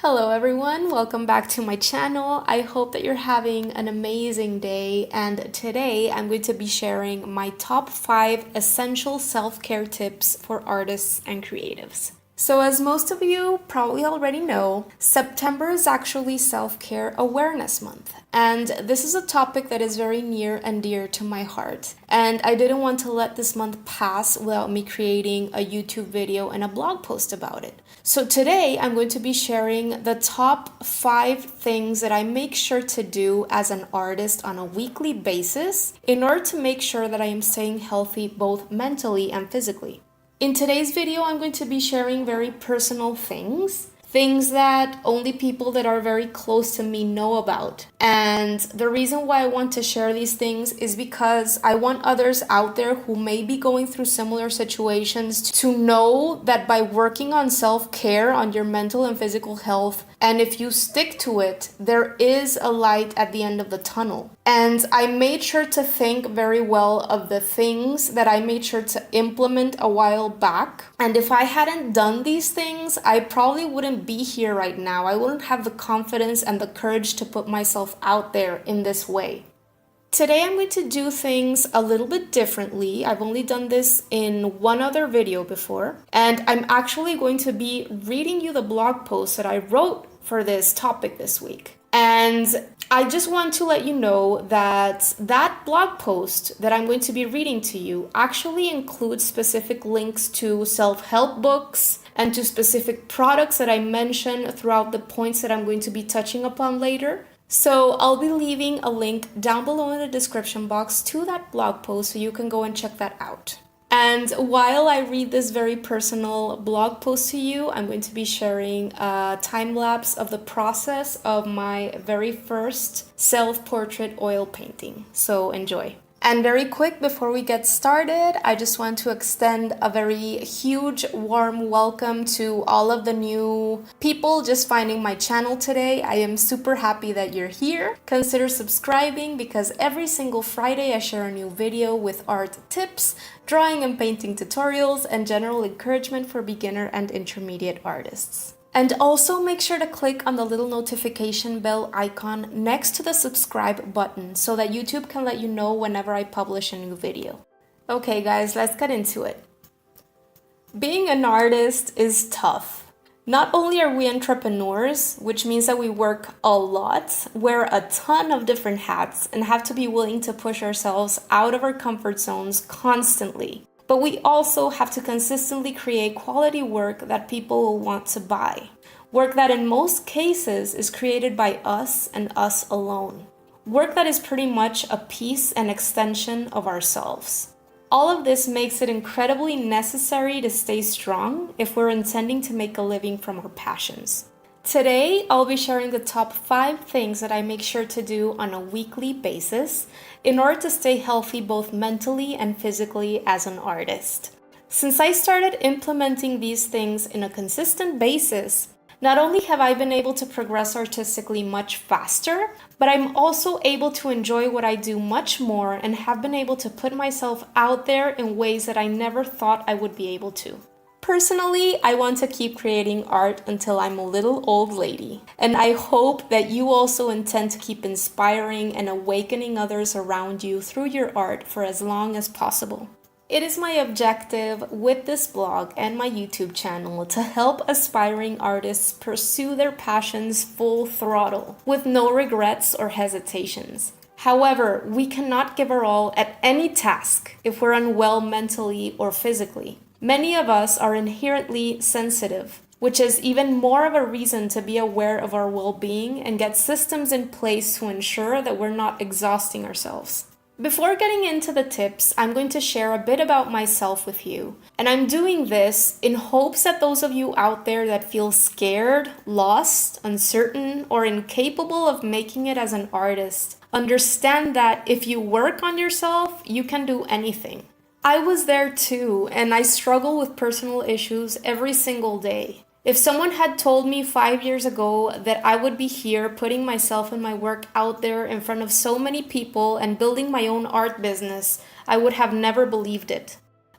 Hello everyone, welcome back to my channel. I hope that you're having an amazing day, and today I'm going to be sharing my top 5 essential self-care tips for artists and creatives. So as most of you probably already know, September is actually Self-Care Awareness Month. And this is a topic that is very near and dear to my heart. And I didn't want to let this month pass without me creating a YouTube video and a blog post about it. So today I'm going to be sharing the top 5 things that I make sure to do as an artist on a weekly basis in order to make sure that I am staying healthy both mentally and physically. In today's video, I'm going to be sharing very personal things that only people that are very close to me know about. And the reason why I want to share these things is because I want others out there who may be going through similar situations to know that by working on self-care, on your mental and physical health, and if you stick to it, there is a light at the end of the tunnel. And I made sure to think very well of the things that I made sure to implement a while back. And if I hadn't done these things, I probably wouldn't be here right now. I wouldn't have the confidence and the courage to put myself out there in this way. Today I'm going to do things a little bit differently. I've only done this in one other video before, and I'm actually going to be reading you the blog post that I wrote for this topic this week. And I just want to let you know that that blog post that I'm going to be reading to you actually includes specific links to self-help books and to specific products that I mention throughout the points that I'm going to be touching upon later. So I'll be leaving a link down below in the description box to that blog post so you can go and check that out. And while I read this very personal blog post to you, I'm going to be sharing a time lapse of the process of my very first self-portrait oil painting. So enjoy. And very quick before we get started, I just want to extend a very huge warm welcome to all of the new people just finding my channel today. I am super happy that you're here. Consider subscribing because every single Friday I share a new video with art tips, drawing and painting tutorials, and general encouragement for beginner and intermediate artists. And also make sure to click on the little notification bell icon next to the subscribe button so that YouTube can let you know whenever I publish a new video. Okay guys, let's get into it. Being an artist is tough. Not only are we entrepreneurs, which means that we work a lot, wear a ton of different hats, and have to be willing to push ourselves out of our comfort zones constantly. But we also have to consistently create quality work that people will want to buy. Work that in most cases is created by us and us alone. Work that is pretty much a piece and extension of ourselves. All of this makes it incredibly necessary to stay strong if we're intending to make a living from our passions. Today, I'll be sharing the top 5 things that I make sure to do on a weekly basis in order to stay healthy both mentally and physically as an artist. Since I started implementing these things in a consistent basis, not only have I been able to progress artistically much faster, but I'm also able to enjoy what I do much more and have been able to put myself out there in ways that I never thought I would be able to. Personally, I want to keep creating art until I'm a little old lady, and I hope that you also intend to keep inspiring and awakening others around you through your art for as long as possible. It is my objective with this blog and my YouTube channel to help aspiring artists pursue their passions full throttle, with no regrets or hesitations. However, we cannot give our all at any task if we're unwell mentally or physically. Many of us are inherently sensitive, which is even more of a reason to be aware of our well-being and get systems in place to ensure that we're not exhausting ourselves. Before getting into the tips, I'm going to share a bit about myself with you. And I'm doing this in hopes that those of you out there that feel scared, lost, uncertain, or incapable of making it as an artist understand that if you work on yourself, you can do anything. I was there too, and I struggle with personal issues every single day. If someone had told me 5 years ago that I would be here putting myself and my work out there in front of so many people and building my own art business, I would have never believed it.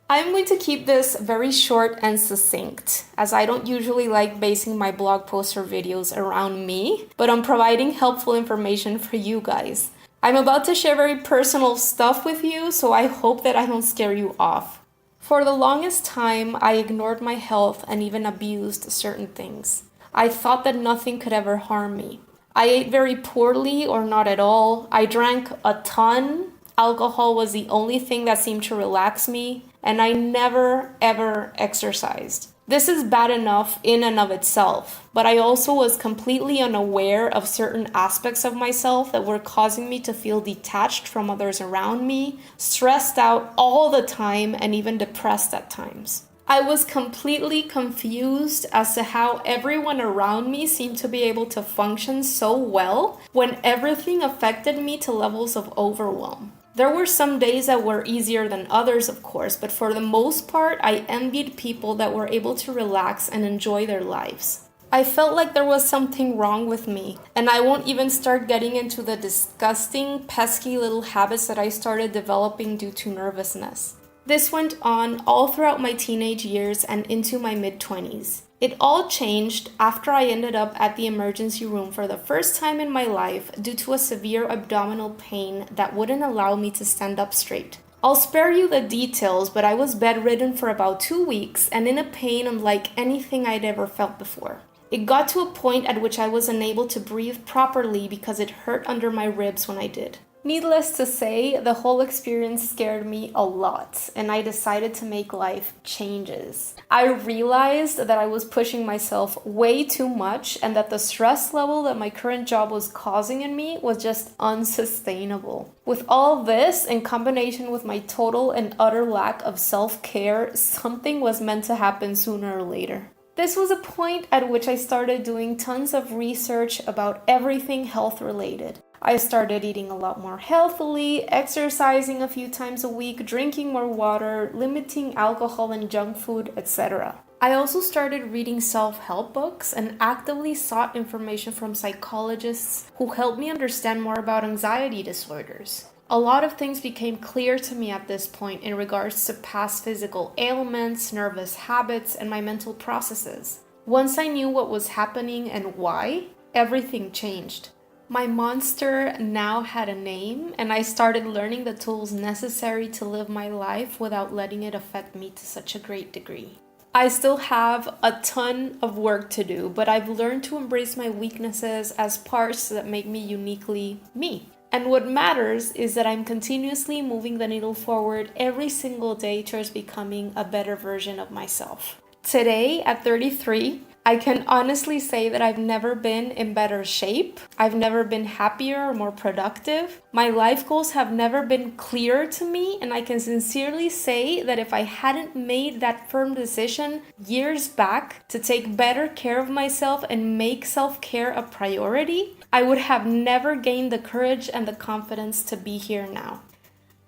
I'm going to keep this very short and succinct, as I don't usually like basing my blog posts or videos around me, but I'm providing helpful information for you guys. I'm about to share very personal stuff with you, so I hope that I don't scare you off. For the longest time, I ignored my health and even abused certain things. I thought that nothing could ever harm me. I ate very poorly or not at all. I drank a ton. Alcohol was the only thing that seemed to relax me, and I never ever exercised. This is bad enough in and of itself, but I also was completely unaware of certain aspects of myself that were causing me to feel detached from others around me, stressed out all the time, and even depressed at times. I was completely confused as to how everyone around me seemed to be able to function so well when everything affected me to levels of overwhelm. There were some days that were easier than others, of course, but for the most part, I envied people that were able to relax and enjoy their lives. I felt like there was something wrong with me, and I won't even start getting into the disgusting, pesky little habits that I started developing due to nervousness. This went on all throughout my teenage years and into my mid-20s. It all changed after I ended up at the emergency room for the first time in my life due to a severe abdominal pain that wouldn't allow me to stand up straight. I'll spare you the details, but I was bedridden for about 2 weeks and in a pain unlike anything I'd ever felt before. It got to a point at which I was unable to breathe properly because it hurt under my ribs when I did. Needless to say, the whole experience scared me a lot, and I decided to make life changes. I realized that I was pushing myself way too much and that the stress level that my current job was causing in me was just unsustainable. With all this, in combination with my total and utter lack of self-care, something was meant to happen sooner or later. This was a point at which I started doing tons of research about everything health related. I started eating a lot more healthily, exercising a few times a week, drinking more water, limiting alcohol and junk food, etc. I also started reading self-help books and actively sought information from psychologists who helped me understand more about anxiety disorders. A lot of things became clear to me at this point in regards to past physical ailments, nervous habits, and my mental processes. Once I knew what was happening and why, everything changed. My monster now had a name, and I started learning the tools necessary to live my life without letting it affect me to such a great degree. I still have a ton of work to do, but I've learned to embrace my weaknesses as parts that make me uniquely me. And what matters is that I'm continuously moving the needle forward every single day towards becoming a better version of myself. Today, at 33, I can honestly say that I've never been in better shape. I've never been happier or more productive. My life goals have never been clearer to me, and I can sincerely say that if I hadn't made that firm decision years back to take better care of myself and make self-care a priority, I would have never gained the courage and the confidence to be here now.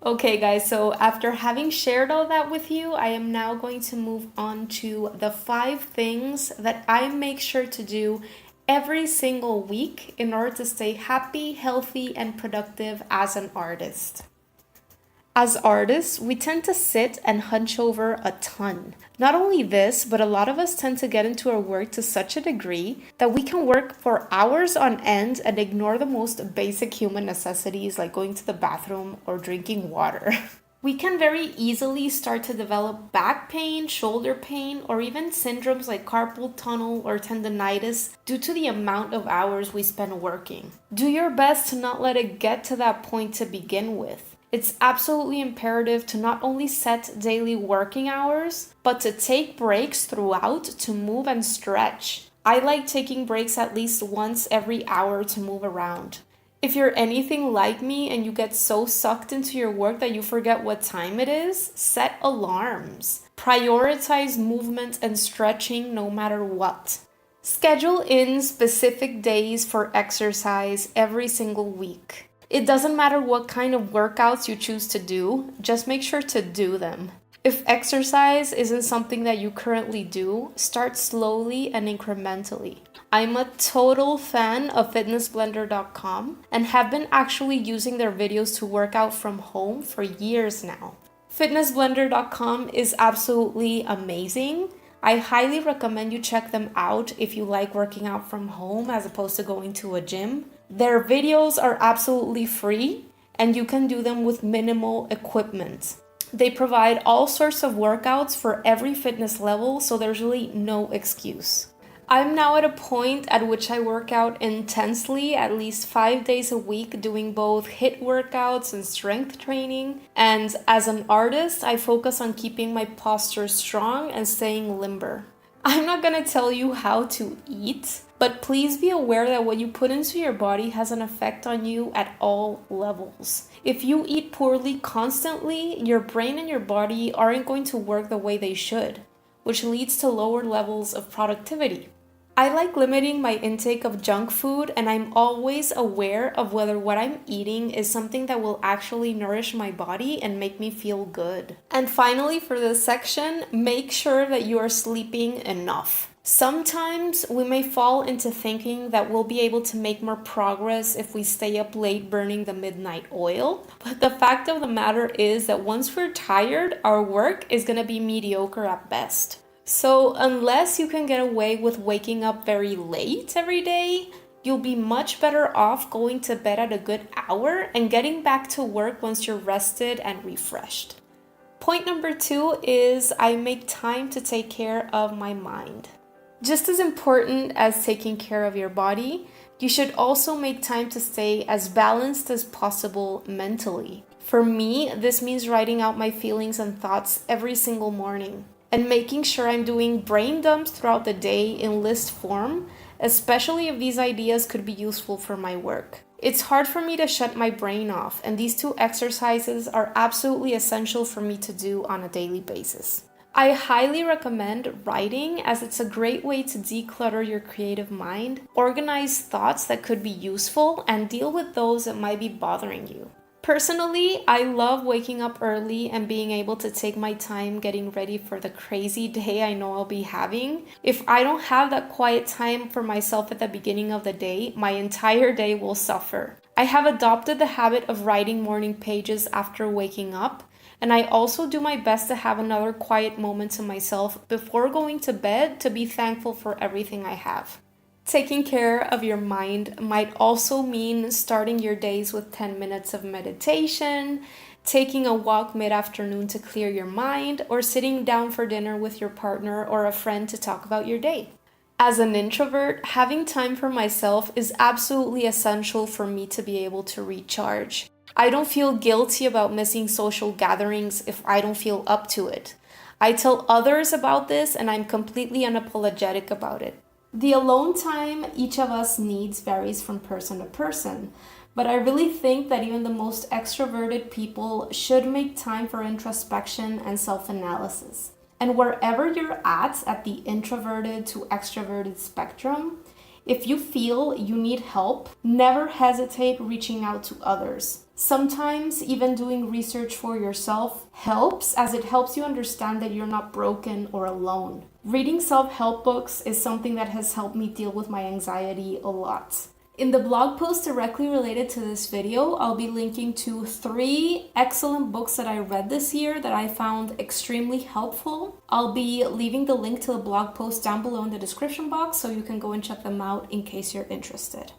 Okay guys, so after having shared all that with you, I am now going to move on to the 5 things that I make sure to do every single week in order to stay happy, healthy, and productive as an artist. As artists, we tend to sit and hunch over a ton. Not only this, but a lot of us tend to get into our work to such a degree that we can work for hours on end and ignore the most basic human necessities like going to the bathroom or drinking water. We can very easily start to develop back pain, shoulder pain, or even syndromes like carpal tunnel or tendonitis due to the amount of hours we spend working. Do your best to not let it get to that point to begin with. It's absolutely imperative to not only set daily working hours, but to take breaks throughout to move and stretch. I like taking breaks at least once every hour to move around. If you're anything like me and you get so sucked into your work that you forget what time it is, set alarms. Prioritize movement and stretching no matter what. Schedule in specific days for exercise every single week. It doesn't matter what kind of workouts you choose to do, just make sure to do them. If exercise isn't something that you currently do, start slowly and incrementally. I'm a total fan of fitnessblender.com and have been actually using their videos to work out from home for years now. Fitnessblender.com is absolutely amazing. I highly recommend you check them out if you like working out from home as opposed to going to a gym. Their videos are absolutely free and you can do them with minimal equipment. They provide all sorts of workouts for every fitness level, so there's really no excuse. I'm now at a point at which I work out intensely at least 5 days a week, doing both HIIT workouts and strength training. And as an artist, I focus on keeping my posture strong and staying limber. I'm not gonna tell you how to eat, but please be aware that what you put into your body has an effect on you at all levels. If you eat poorly constantly, your brain and your body aren't going to work the way they should, which leads to lower levels of productivity. I like limiting my intake of junk food, and I'm always aware of whether what I'm eating is something that will actually nourish my body and make me feel good. And finally, for this section, make sure that you are sleeping enough. Sometimes we may fall into thinking that we'll be able to make more progress if we stay up late burning the midnight oil. But the fact of the matter is that once we're tired, our work is going to be mediocre at best. So unless you can get away with waking up very late every day, you'll be much better off going to bed at a good hour and getting back to work once you're rested and refreshed. Point number 2 is I make time to take care of my mind. Just as important as taking care of your body, you should also make time to stay as balanced as possible mentally. For me, this means writing out my feelings and thoughts every single morning, and making sure I'm doing brain dumps throughout the day in list form, especially if these ideas could be useful for my work. It's hard for me to shut my brain off, and these 2 exercises are absolutely essential for me to do on a daily basis. I highly recommend writing, as it's a great way to declutter your creative mind, organize thoughts that could be useful, and deal with those that might be bothering you. Personally, I love waking up early and being able to take my time getting ready for the crazy day I know I'll be having. If I don't have that quiet time for myself at the beginning of the day, my entire day will suffer. I have adopted the habit of writing morning pages after waking up, and I also do my best to have another quiet moment to myself before going to bed to be thankful for everything I have. Taking care of your mind might also mean starting your days with 10 minutes of meditation, taking a walk mid-afternoon to clear your mind, or sitting down for dinner with your partner or a friend to talk about your day. As an introvert, having time for myself is absolutely essential for me to be able to recharge. I don't feel guilty about missing social gatherings if I don't feel up to it. I tell others about this, and I'm completely unapologetic about it. The alone time each of us needs varies from person to person, but I really think that even the most extroverted people should make time for introspection and self-analysis. And wherever you're at the introverted to extroverted spectrum, if you feel you need help, never hesitate reaching out to others. Sometimes even doing research for yourself helps, as it helps you understand that you're not broken or alone. Reading self-help books is something that has helped me deal with my anxiety a lot. In the blog post directly related to this video, I'll be linking to 3 excellent books that I read this year that I found extremely helpful. I'll be leaving the link to the blog post down below in the description box so you can go and check them out in case you're interested.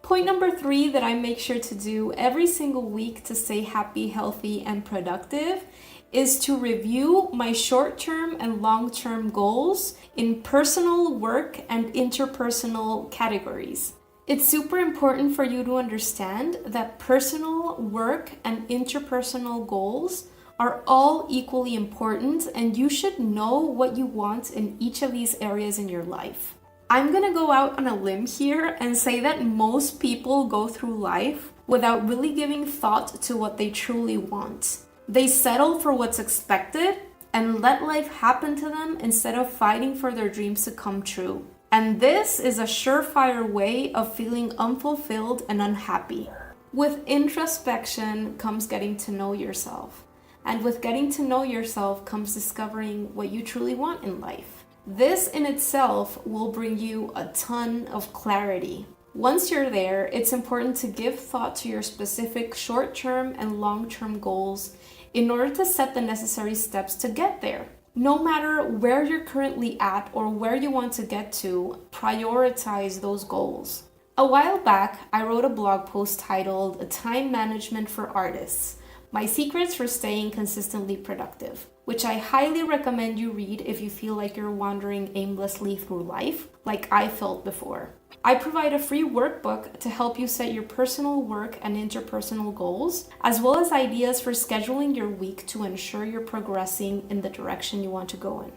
Point number 3 that I make sure to do every single week to stay happy, healthy, and productive is to review my short-term and long-term goals in personal, work, and interpersonal categories. It's super important for you to understand that personal, work, and interpersonal goals are all equally important, and you should know what you want in each of these areas in your life. I'm gonna go out on a limb here and say that most people go through life without really giving thought to what they truly want. They settle for what's expected and let life happen to them instead of fighting for their dreams to come true. And this is a surefire way of feeling unfulfilled and unhappy. With introspection comes getting to know yourself. And with getting to know yourself comes discovering what you truly want in life. This in itself will bring you a ton of clarity. Once you're there, it's important to give thought to your specific short-term and long-term goals in order to set the necessary steps to get there. No matter where you're currently at or where you want to get to, prioritize those goals. A while back, I wrote a blog post titled Time Management for Artists: My Secrets for Staying Consistently Productive, which I highly recommend you read if you feel like you're wandering aimlessly through life, like I felt before. I provide a free workbook to help you set your personal work and interpersonal goals, as well as ideas for scheduling your week to ensure you're progressing in the direction you want to go in.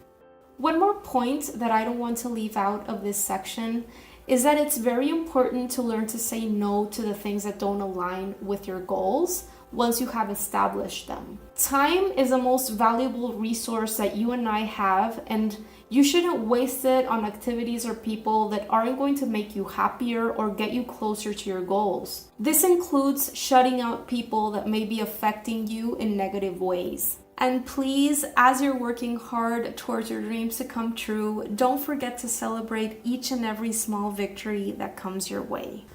One more point that I don't want to leave out of this section is that it's very important to learn to say no to the things that don't align with your goals once you have established them. Time is the most valuable resource that you and I have, and you shouldn't waste it on activities or people that aren't going to make you happier or get you closer to your goals. This includes shutting out people that may be affecting you in negative ways. And please, as you're working hard towards your dreams to come true, don't forget to celebrate each and every small victory that comes your way.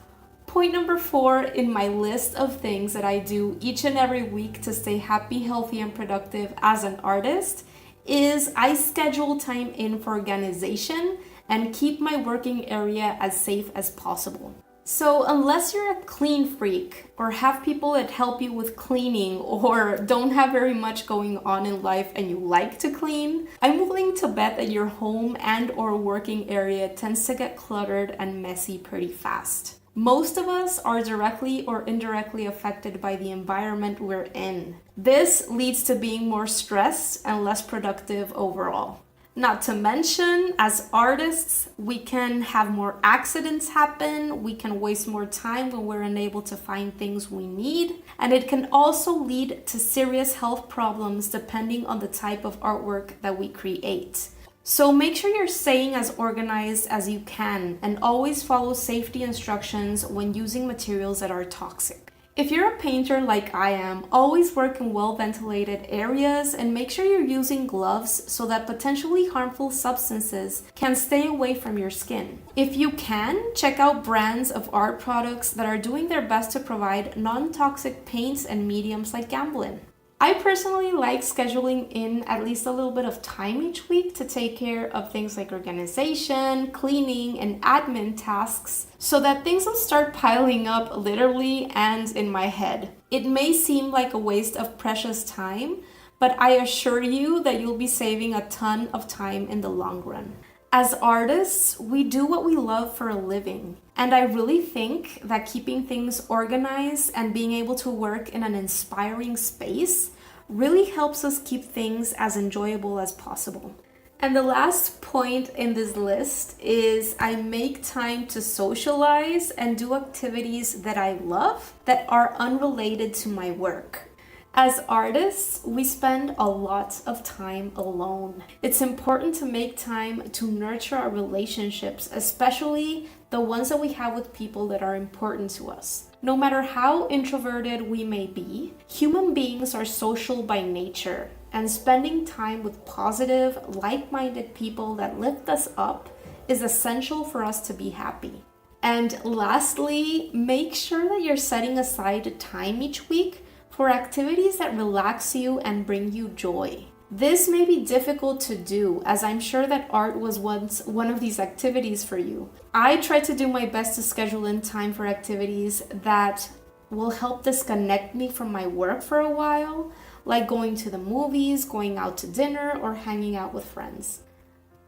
Point number 4 in my list of things that I do each and every week to stay happy, healthy, and productive as an artist is I schedule time in for organization and keep my working area as safe as possible. So unless you're a clean freak or have people that help you with cleaning or don't have very much going on in life and you like to clean, I'm willing to bet that your home and or working area tends to get cluttered and messy pretty fast. Most of us are directly or indirectly affected by the environment we're in. This leads to being more stressed and less productive overall. Not to mention, as artists, we can have more accidents happen, we can waste more time when we're unable to find things we need, and it can also lead to serious health problems depending on the type of artwork that we create. So make sure you're staying as organized as you can and always follow safety instructions when using materials that are toxic. If you're a painter like I am, always work in well-ventilated areas and make sure you're using gloves so that potentially harmful substances can stay away from your skin. If you can, check out brands of art products that are doing their best to provide non-toxic paints and mediums like Gamblin. I personally like scheduling in at least a little bit of time each week to take care of things like organization, cleaning, and admin tasks so that things don't start piling up literally and in my head. It may seem like a waste of precious time, but I assure you that you'll be saving a ton of time in the long run. As artists, we do what we love for a living, and I really think that keeping things organized and being able to work in an inspiring space really helps us keep things as enjoyable as possible. And the last point in this list is I make time to socialize and do activities that I love that are unrelated to my work. As artists, we spend a lot of time alone. It's important to make time to nurture our relationships, especially the ones that we have with people that are important to us. No matter how introverted we may be, human beings are social by nature, and spending time with positive, like-minded people that lift us up is essential for us to be happy. And lastly, make sure that you're setting aside time each week for activities that relax you and bring you joy. This may be difficult to do, as I'm sure that art was once one of these activities for you. I try to do my best to schedule in time for activities that will help disconnect me from my work for a while, like going to the movies, going out to dinner, or hanging out with friends.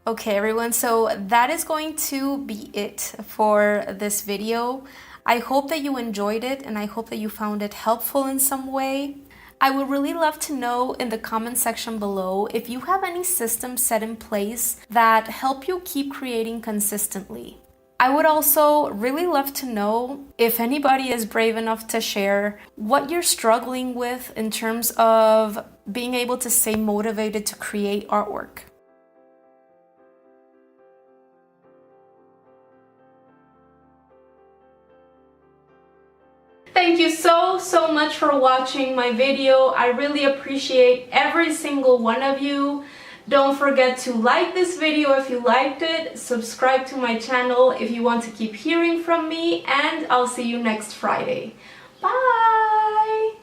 Okay, everyone, so that is going to be it for this video. I hope that you enjoyed it and I hope that you found it helpful in some way. I would really love to know in the comment section below if you have any systems set in place that help you keep creating consistently. I would also really love to know if anybody is brave enough to share what you're struggling with in terms of being able to stay motivated to create artwork. Thank you so much for watching my video. I really appreciate every single one of you. Don't forget to like this video if you liked it, subscribe to my channel if you want to keep hearing from me, and I'll see you next Friday. Bye!